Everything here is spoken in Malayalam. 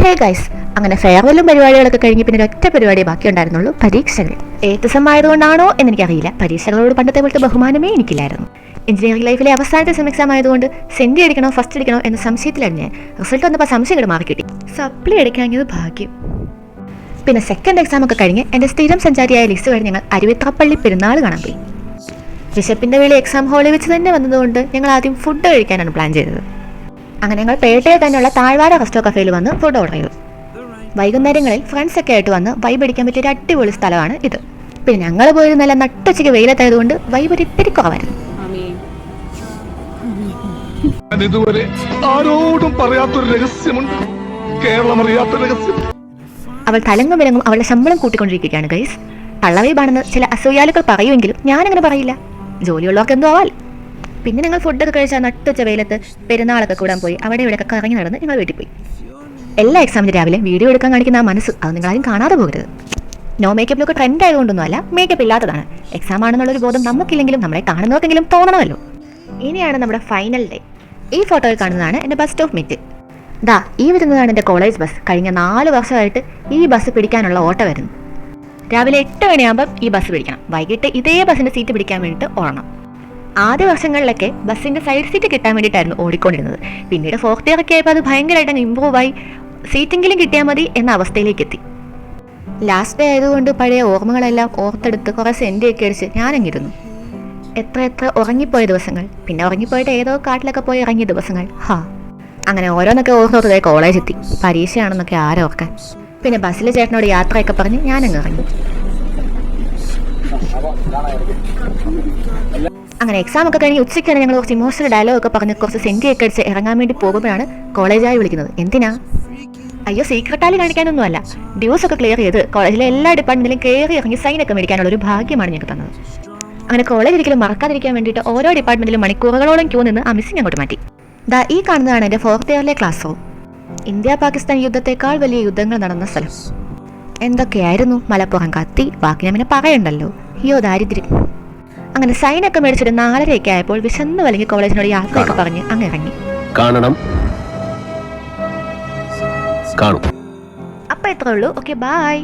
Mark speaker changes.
Speaker 1: ഹേ ഗൈസ്, അങ്ങനെ ഫെയർവെല്ലും പരിപാടികളൊക്കെ കഴിഞ്ഞ് പിന്നെ ഒറ്റ പരിപാടി ബാക്കി ഉണ്ടായിരുന്നുള്ളൂ, പരീക്ഷകൾ. ഏത് സമയമായതുകൊണ്ടാണോ എന്നെനിക്കറിയില്ല, പരീക്ഷകളോട് പണ്ടത്തെ പോലത്തെ ബഹുമാനമേ എനിക്കില്ലായിരുന്നു. എഞ്ചിനീയറിംഗ് ലൈഫിലെ അവസാനത്തെ സെം എക്സാം ആയതുകൊണ്ട് സെൻറ്റി അടിക്കണോ ഫസ്റ്റ് അടിക്കണോ എന്ന സംശയത്തിലാണ് ഞാൻ. റിസൾട്ട് വന്നപ്പോൾ സംശയം മാറി കിട്ടി. സപ്ലി അടിക്കാഞ്ഞത് ഭാഗ്യം. പിന്നെ സെക്കൻഡ് എക്സാം ഒക്കെ കഴിഞ്ഞ് എൻ്റെ സ്ഥിരം സഞ്ചാരിയായ ലിസ്റ്റ് കഴിഞ്ഞ് ഞങ്ങൾ അരുവിത്രപ്പള്ളി പെരുന്നാൾ കാണാൻ പോയി. വിശപ്പിൻ്റെ വേളി എക്സാം ഹാളിൽ വെച്ച് തന്നെ വന്നതുകൊണ്ട് ഞങ്ങൾ ആദ്യം ഫുഡ് കഴിക്കാനാണ് പ്ലാൻ ചെയ്തത്. അങ്ങനെ ഞങ്ങൾ പേട്ടയിൽ തന്നെയുള്ള താഴ്വാര റെസ്റ്റോ കഫേയിൽ വന്ന് ഫുഡ് ഓർഡർ ചെയ്തു. വൈകുന്നേരങ്ങളിൽ ഫ്രണ്ട്സൊക്കെ ആയിട്ട് വന്ന് വൈബ് അടിക്കാൻ പറ്റിയ ഒരു അടിപൊളി സ്ഥലമാണ് ഇത്. പിന്നെ ഞങ്ങൾ പോയത് നല്ല നട്ടുച്ചയ്ക്ക് വെയിലത്തായതുകൊണ്ട് വൈബ് ഒരു ഇത്തിരി കുറവായിരുന്നു.
Speaker 2: ഇതുവരെ ആരോടും പറയാത്തൊരു രഹസ്യമുണ്ട്, കേരളം അറിയാത്ത രഹസ്യം.
Speaker 1: അവൾ തലങ്ങും വിലങ്ങും അവളുടെ ശമ്പളം കൂട്ടിക്കൊണ്ടിരിക്കുകയാണ് ഗൈസ്. തള്ളവൈബാണെന്ന് ചില അസൂയാലുക്കൾ പറയുമെങ്കിലും ഞാനങ്ങനെ പറയില്ല, ജോലിയുള്ളവർക്ക് എന്തോ ആവാൽ. പിന്നെ ഞങ്ങൾ ഫുഡൊക്കെ കഴിച്ചാൽ നട്ടുച്ച വെയിലത്ത് പെരുന്നാളൊക്കെ കൂടാൻ പോയി അവിടെ ഇവിടെയൊക്കെ കറങ്ങി നടന്ന് ഞങ്ങൾ വീട്ടിൽ പോയി. എല്ലാ എക്സാമിന് രാവിലെ വീഡിയോ എടുക്കാൻ കാണിക്കുന്ന ആ മനസ്സ് അത് നിങ്ങളാരും കാണാതെ പോകരുത്. നോ മേക്കപ്പ് ലുക്ക് ട്രെൻഡ് ആയതുകൊണ്ടൊന്നുമല്ല, മേക്കപ്പ് ഇല്ലാത്തതാണ്. എക്സാം ആണെന്നുള്ളൊരു ബോധം നമുക്കില്ലെങ്കിലും നമ്മളെ കാണുന്നവർക്കെങ്കിലും തോന്നണമല്ലോ. ഇനിയാണ് നമ്മുടെ ഫൈനൽ ഡേ. ഈ ഫോട്ടോയിൽ കാണുന്നതാണ് എൻ്റെ ബസ് സ്റ്റോപ്പ് മീറ്റ്. ഈ വരുന്നതാണ് എൻ്റെ കോളേജ് ബസ്. കഴിഞ്ഞ 4 വർഷമായിട്ട് ഈ ബസ് പിടിക്കാനുള്ള ഓട്ടം വരുന്നു. രാവിലെ 8 മണിയാകുമ്പം ഈ ബസ് പിടിക്കണം, വൈകിട്ട് ഇതേ ബസ്സിൻ്റെ സീറ്റ് പിടിക്കാൻ വേണ്ടിയിട്ട് ഓടണം. ആദ്യ വർഷങ്ങളിലൊക്കെ ബസ്സിൻ്റെ സൈഡ് സീറ്റ് കിട്ടാൻ വേണ്ടിയിട്ടായിരുന്നു ഓടിക്കൊണ്ടിരുന്നത്. പിന്നീട് 4th ഇയർ ഒക്കെ ആയപ്പോൾ അത് ഭയങ്കരമായിട്ട് ഇമ്പ്രൂവ് ആയി, സീറ്റെങ്കിലും കിട്ടിയാൽ മതി എന്ന അവസ്ഥയിലേക്ക് എത്തി. ലാസ്റ്റ് ഡേ ആയതുകൊണ്ട് പഴയ ഓർമ്മകളെല്ലാം ഓർത്തെടുത്ത് കുറേ സെൻറ്റിയൊക്കെ അടിച്ച് ഞാനങ്ങിരുന്നു. എത്ര ഉറങ്ങിപ്പോയ ദിവസങ്ങൾ, പിന്നെ ഉറങ്ങിപ്പോയിട്ട് ഏതോ കാട്ടിലൊക്കെ പോയി ഇറങ്ങിയ ദിവസങ്ങൾ. അങ്ങനെ ഓരോന്നൊക്കെ ഓർത്തോത്തതേ കോളേജ് എത്തി. പരീക്ഷയാണെന്നൊക്കെ ആരോർക്കാൻ. പിന്നെ ബസ്സിലെ ചേട്ടനോട് യാത്രയൊക്കെ പറഞ്ഞ് ഞാനങ്ങ് ഇറങ്ങി. അങ്ങനെ എക്സാം ഒക്കെ കഴിഞ്ഞ് ഉച്ചയ്ക്കാണ് ഞങ്ങൾ കുറച്ച് ഇമോഷണൽ ഡയലോഗൊക്കെ പറഞ്ഞ് കുറച്ച് സെൻറ്റിയൊക്കെ അടിച്ച് ഇറങ്ങാൻ വേണ്ടി പോകുമ്പോഴാണ് കോളേജായി വിളിക്കുന്നത്. എന്തിനാ? അയ്യോ, സീക്രട്ടാലി കാണിക്കാനൊന്നുമല്ല, ഡ്യൂസ് ഒക്കെ ക്ലിയർ ചെയ്ത് കോളേജിലെ എല്ലാ ഡിപ്പാർട്ട്മെന്റിലും കയറി ഇറങ്ങി സൈനൊക്കെ മേടിക്കാനുള്ള ഒരു ഭാഗ്യമാണ് ഞങ്ങൾക്ക് തന്നത്. അങ്ങനെ കോളേജ് ഒരിക്കലും മറക്കാതിരിക്കാൻ വേണ്ടിയിട്ട് ഓരോ ഡിപ്പാർട്ട്മെന്റിലും മണിക്കൂറുകളോളം ക്യൂ നിന്ന് ആ മിസ്സിങ് അങ്ങോട്ട് മാറ്റി. ഈ കാണുന്നതാണ് എൻ്റെ 4th ഇയറിലെ ക്ലാസ് റൂം. ഇന്ത്യ പാകിസ്ഥാൻ യുദ്ധത്തെക്കാൾ വലിയ യുദ്ധങ്ങൾ നടന്ന സ്ഥലം. എന്തൊക്കെയായിരുന്നു, മലപ്പുറം കത്തി, ബാക്കി ഞാൻ പിന്നെ പറയണ്ടല്ലോ. അയ്യോ ദാരിദ്ര്യം. അങ്ങനെ സൈനൊക്കെ മേടിച്ചൊരു 4:30 ആയപ്പോൾ വിശന്ന് വലിയ കോളേജിനോട് യാത്രയൊക്കെ പറഞ്ഞ് അങ്ങ് ഇറങ്ങി. അപ്പൊ എത്ര ഉള്ളൂ. Okay, by.